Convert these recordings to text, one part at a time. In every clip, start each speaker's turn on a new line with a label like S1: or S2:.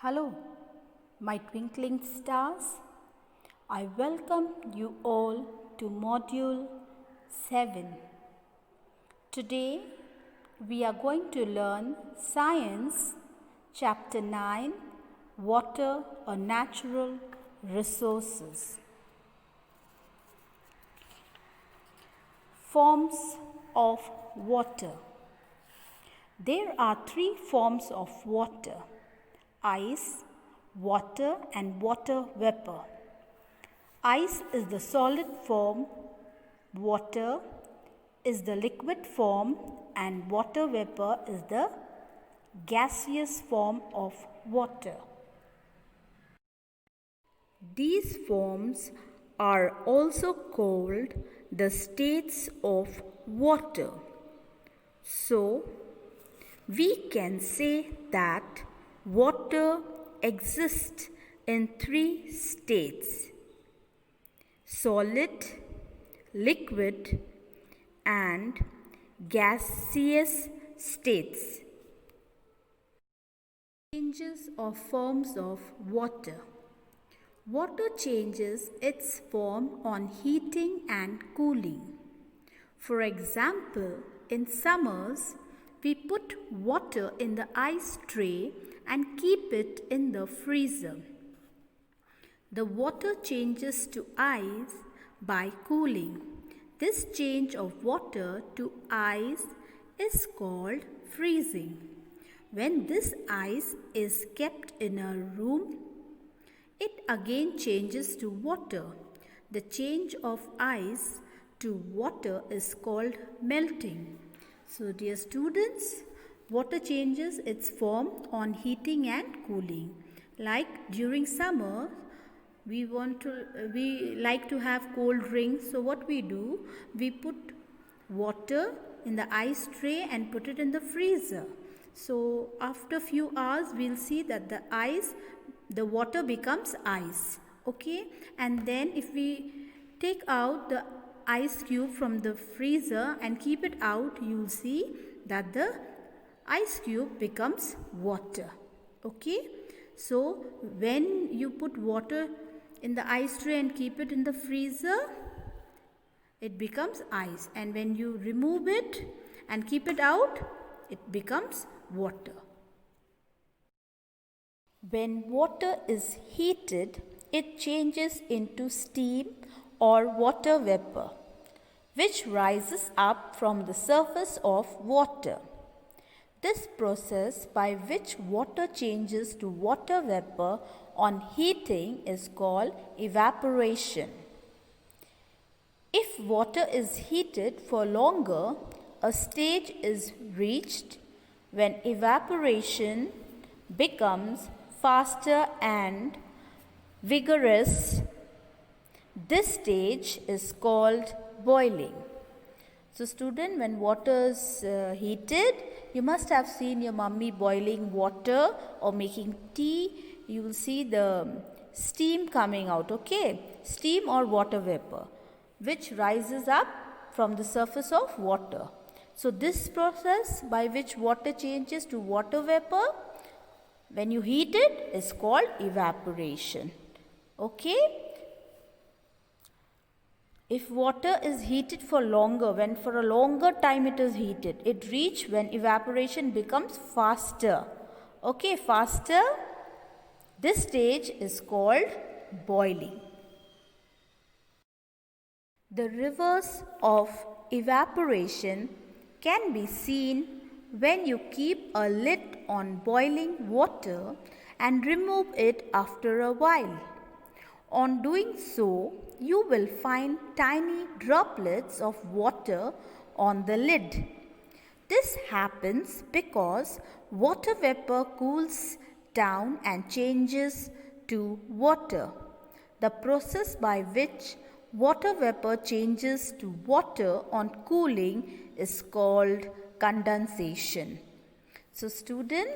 S1: Hello, my twinkling stars. I welcome you all to Module 7. Today, we are going to learn Science, Chapter 9, Water or Natural Resources. Forms of water. There are three forms of water: ice, water and water vapor. Ice is the solid form, water is the liquid form, and water vapor is the gaseous form of water. These forms are also called the states of water. So, we can say that water exists in three states: solid, liquid, and gaseous states. Changes of forms of water. Water changes its form on heating and cooling. For example, in summers, we put water in the ice tray and keep it in the freezer. The water changes to ice by cooling. This change of water to ice is called freezing. When this ice is kept in a room, it again changes to water. The change of ice to water is called melting. So, dear students, water changes its form on heating and cooling. Like during summer, we like to have cold drinks. So what we do, we put water in the ice tray and put it in the freezer. So after few hours, we'll see that the water becomes ice. Okay, and then if we take out the ice cube from the freezer and keep it out, you'll see that the ice cube becomes water. Okay, so when you put water in the ice tray and keep it in the freezer, it becomes ice, and when you remove it and keep it out, it becomes water. When water is heated, it changes into steam or water vapor, which rises up from the surface of water. This process by which water changes to water vapor on heating is called evaporation. If water is heated for longer, a stage is reached when evaporation becomes faster and vigorous. This stage is called boiling. So student, when water is heated, you must have seen your mummy boiling water or making tea. You will see the steam coming out, okay? Steam or water vapor, which rises up from the surface of water. So this process by which water changes to water vapor, when you heat it, is called evaporation. Okay? If water is heated for longer, when for a longer time it is heated, it reaches when evaporation becomes faster. Okay, faster. This stage is called boiling. The reverse of evaporation can be seen when you keep a lid on boiling water and remove it after a while. On doing so, you will find tiny droplets of water on the lid. This happens because water vapor cools down and changes to water. The process by which water vapor changes to water on cooling is called condensation. So student,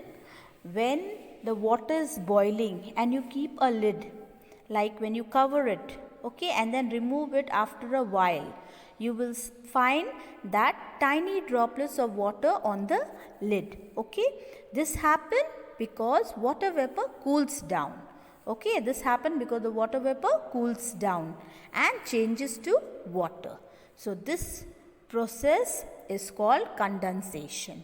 S1: when the water is boiling and you keep a lid, like when you cover it, okay, and then remove it after a while, you will find that tiny droplets of water on the lid. Okay, this happens because water vapor cools down. Okay, this happened because the water vapor cools down and changes to water. So this process is called condensation.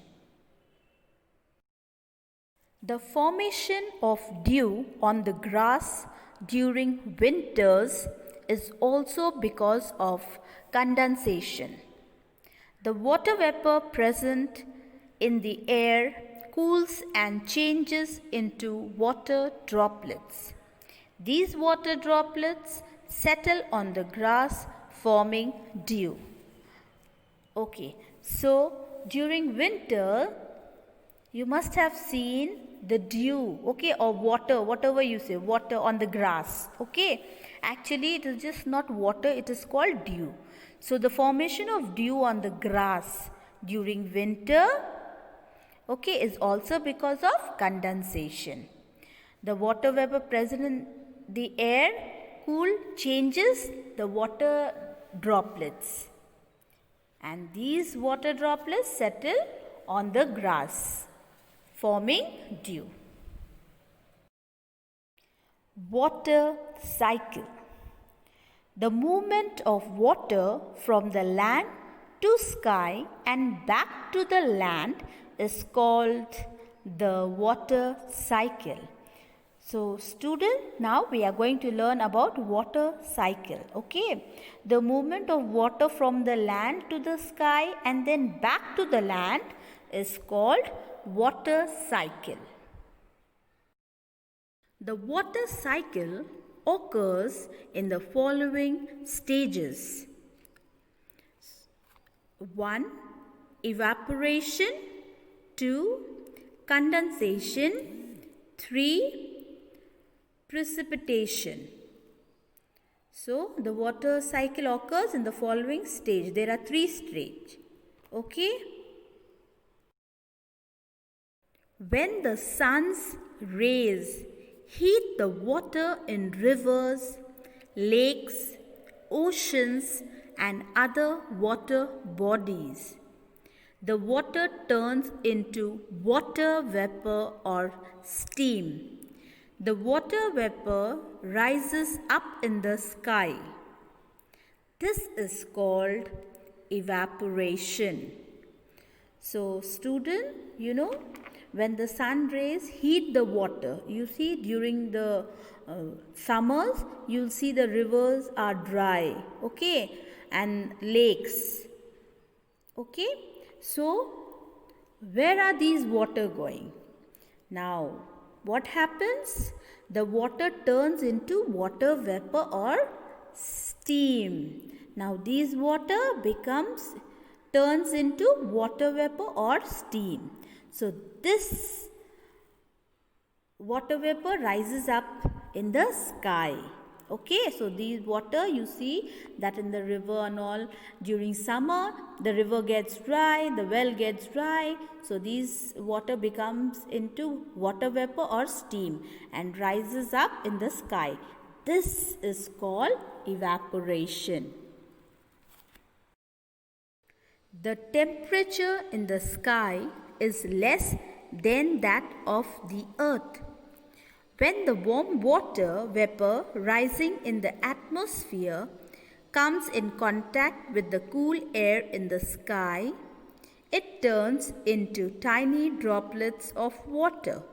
S1: The formation of dew on the grass during winters is also because of condensation. The water vapor present in the air cools and changes into water droplets. These water droplets settle on the grass, forming dew. Okay, so during winter, you must have seen the dew, okay, or water, whatever you say, water on the grass, okay. Actually, it is just not water, it is called dew. So the formation of dew on the grass during winter, okay, is also because of condensation. The water vapor present in the air changes the water droplets, and these water droplets settle on the grass, forming dew. Water cycle. The movement of water from the land to sky and back to the land is called the water cycle. So student, now we are going to learn about water cycle. Okay, the movement of water from the land to the sky and then back to the land is called water cycle. The water cycle occurs in the following stages. 1. Evaporation. 2. Condensation. 3. Precipitation. So, the water cycle occurs in the following stage. There are 3 stages. Okay? When the sun's rays heat the water in rivers, lakes, oceans, and other water bodies, the water turns into water vapor or steam. The water vapor rises up in the sky. This is called evaporation. So, student, when the sun rays heat the water, you see during the summers, you'll see the rivers are dry, okay, and lakes, okay. So, where are these water going? Now, what happens? The water turns into water vapor or steam. Now, these water turns into water vapor or steam. So, this water vapor rises up in the sky. Okay, so these water, you see that in the river and all, during summer, the river gets dry, the well gets dry. So, these water becomes into water vapor or steam and rises up in the sky. This is called evaporation. The temperature in the sky is less than that of the earth. When the warm water vapor rising in the atmosphere comes in contact with the cool air in the sky, it turns into tiny droplets of water.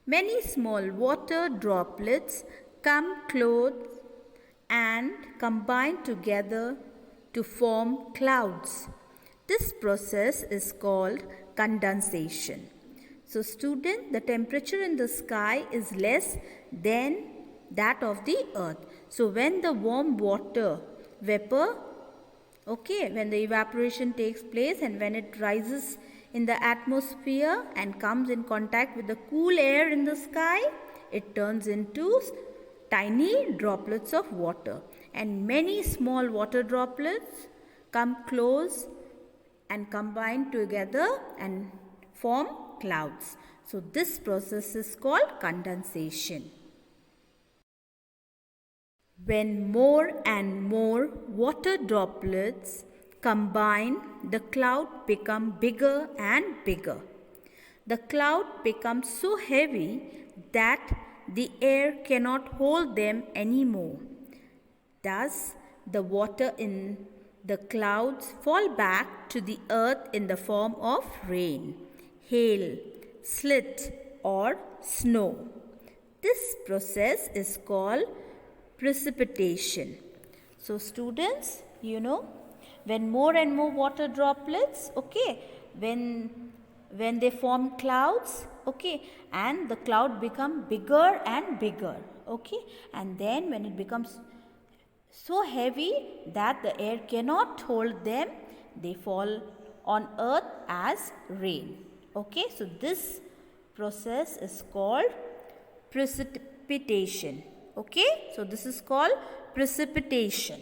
S1: Many small water droplets come close and combine together to form clouds. This process is called condensation. So, student, the temperature in the sky is less than that of the earth. So, when the warm water vapor, okay, when the evaporation takes place and when it rises in the atmosphere and comes in contact with the cool air in the sky, it turns into tiny droplets of water. And many small water droplets come close and combine together and form clouds. So, this process is called condensation. When more and more water droplets combine, the cloud becomes bigger and bigger. the cloud becomes so heavy that the air cannot hold them anymore. Thus, the water in the clouds fall back to the earth in the form of rain, hail, sleet, or snow. This process is called precipitation. So students, when more and more water droplets, when they form clouds, and the cloud become bigger and bigger, and then when it becomes so heavy that the air cannot hold them, they fall on earth as rain. So this process is called precipitation. So this is called precipitation.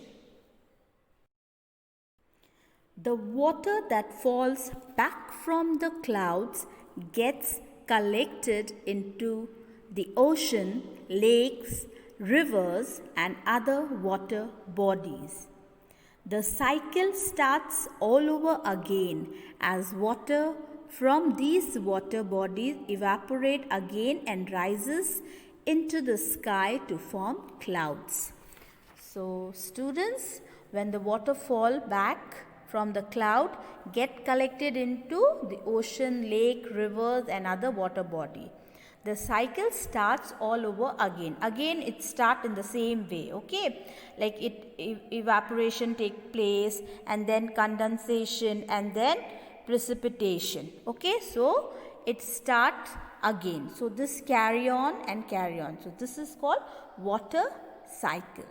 S1: The water that falls back from the clouds gets collected into the ocean, lakes, rivers, and other water bodies. The cycle starts all over again as water from these water bodies evaporate again and rises into the sky to form clouds. So students, when the water fall back from the cloud, get collected into the ocean, lake, rivers, and other water body, the cycle starts all over again. Again it starts in the same way, like evaporation take place, and then condensation, and then precipitation. So it starts again. So this carry on and carry on. So this is called water cycle.